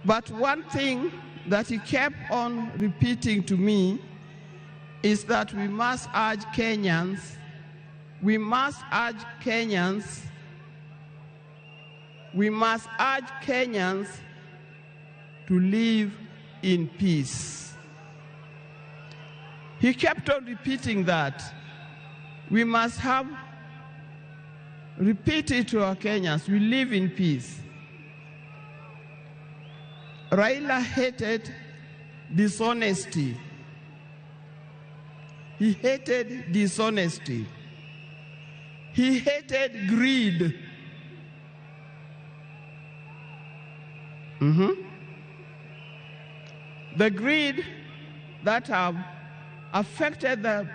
But one thing that he kept on repeating to me is that we must urge Kenyans to live in peace. He kept on repeating that. We must repeat it to our Kenyans, we live in peace. Raila hated dishonesty. He hated dishonesty. He hated greed. The greed that have affected the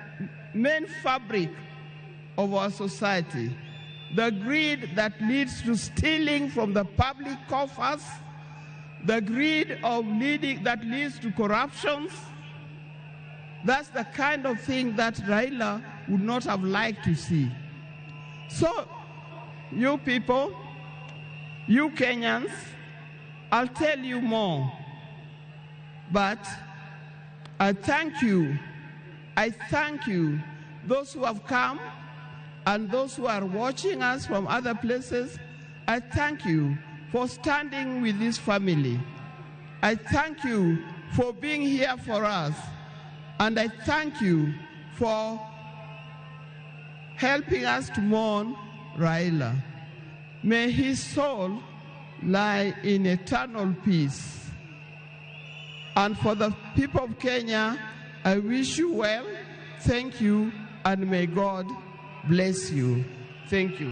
main fabric of our society. The greed that leads to stealing from the public coffers. The greed that leads to corruptions. That's the kind of thing that Raila would not have liked to see. So, you people, you Kenyans, I'll tell you more. But I thank you, those who have come and those who are watching us from other places. I thank you for standing with this family. I thank you for being here for us. And I thank you for helping us to mourn Raila. May his soul lie in eternal peace. And for the people of Kenya, I wish you well, thank you, and may God bless you. Thank you.